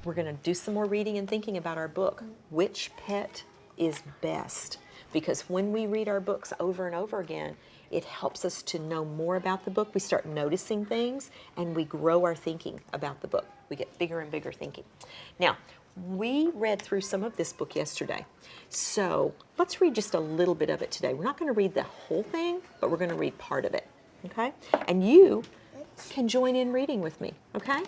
we're going to do some more reading and thinking about our book. Which pet is best? Because when we read our books over and over again, it helps us to know more about the book. We start noticing things, and we grow our thinking about the book. We get bigger and bigger thinking. Now, we read through some of this book yesterday, so let's read just a little bit of it today. We're not going to read the whole thing, but we're going to read part of it, okay? And you can join in reading with me, okay?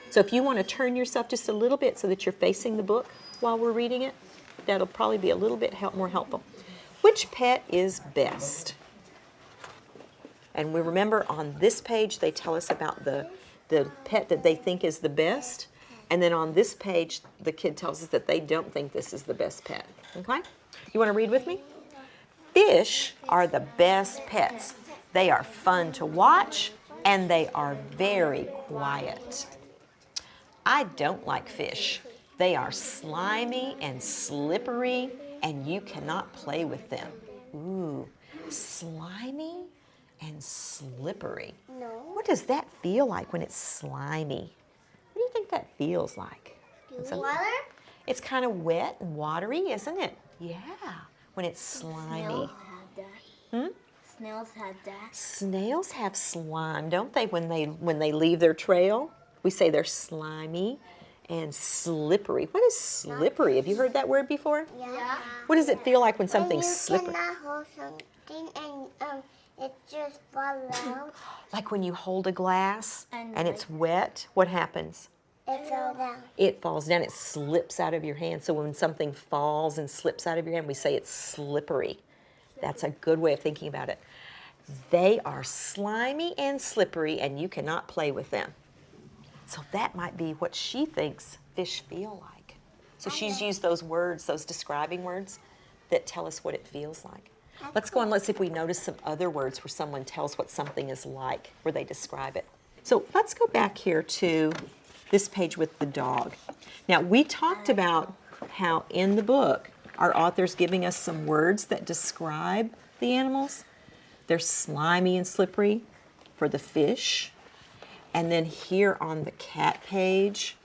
So if you want to turn yourself just a little bit so that you're facing the book while we're reading it, that'll probably be a little bit more helpful. Which pet is best? And we remember on this page they tell us about the pet that they think is the best. And then on this page the kid tells us that they don't think this is the best pet. Okay? You want to read with me? Fish are the best pets. They are fun to watch and they are very quiet. I don't like fish. They are slimy and slippery and you cannot play with them. Ooh, slimy and slippery. No. What does that feel like when it's slimy? What do you think that feels like? Water? It's kind of wet and watery, isn't it? Yeah, when it's slimy. Snails have that. Snails have that. Snails have slime, don't they, when they leave their trail? We say they're slimy and slippery. What is slippery? Have you heard that word before? Yeah. What does it feel like when something's slippery? You cannot hold something and it just falls out. Like when you hold a glass and it's wet, what happens? It fell down. It falls down, it slips out of your hand. So when something falls and slips out of your hand, we say it's slippery. That's a good way of thinking about it. They are slimy and slippery and you cannot play with them. So that might be what she thinks fish feel like. So she's used those words, those describing words that tell us what it feels like. Let's go on, let's see if we notice some other words where someone tells what something is like, where they describe it. So let's go back here to this page with the dog. Now we talked about how in the book our author's giving us some words that describe the animals. They're slimy and slippery for the fish. And then here on the cat page,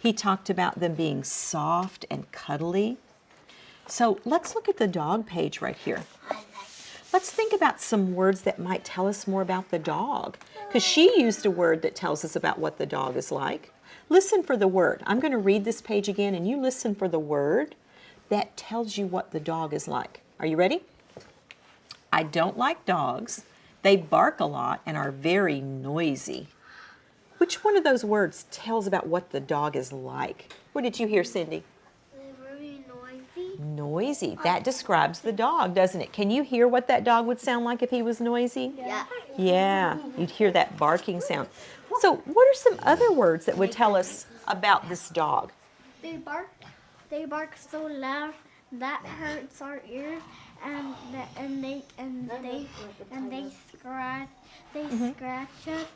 he talked about them being soft and cuddly. So let's look at the dog page right here. Let's think about some words that might tell us more about the dog, because she used a word that tells us about what the dog is like. Listen for the word. I'm going to read this page again, and you listen for the word that tells you what the dog is like. Are you ready? I don't like dogs. They bark a lot and are very noisy. Which one of those words tells about what the dog is like? What did you hear, Cindy? They're very noisy. Noisy. That describes the dog, doesn't it? Can you hear what that dog would sound like if he was noisy? Yeah. Yeah, you'd hear that barking sound. So what are some other words that would tell us about this dog? They bark so loud that hurts our ears, and they scratch us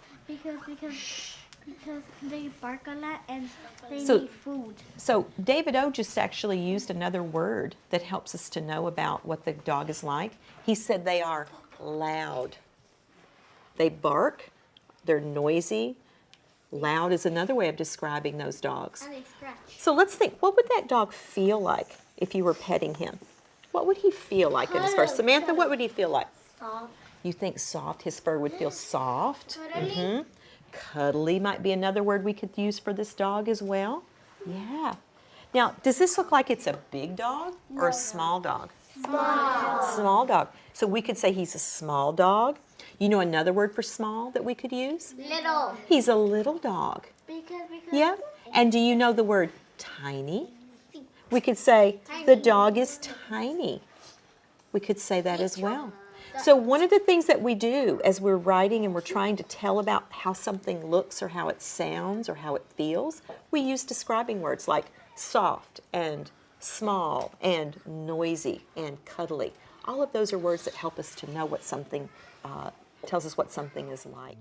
because they bark a lot and they need food. So David O just actually used another word that helps us to know about what the dog is like. He said they are loud. They bark, they're noisy. Loud is another way of describing those dogs. And they scratch. So let's think, what would that dog feel like if you were petting him? What would he feel like in his fur? Samantha, what would he feel like? Soft. You think soft, his fur would feel soft? Mm-hmm. Cuddly might be another word we could use for this dog as well. Yeah. Now, does this look like it's a big dog or a small dog? Small. Small dog. So we could say he's a small dog. You know another word for small that we could use? Little. He's a little dog. Because Yeah. And do you know the word tiny? We could say the dog is tiny. We could say that as well. So one of the things that we do as we're writing and we're trying to tell about how something looks or how it sounds or how it feels, we use describing words like soft and small and noisy and cuddly. All of those are words that help us to know what something, tells us what something is like.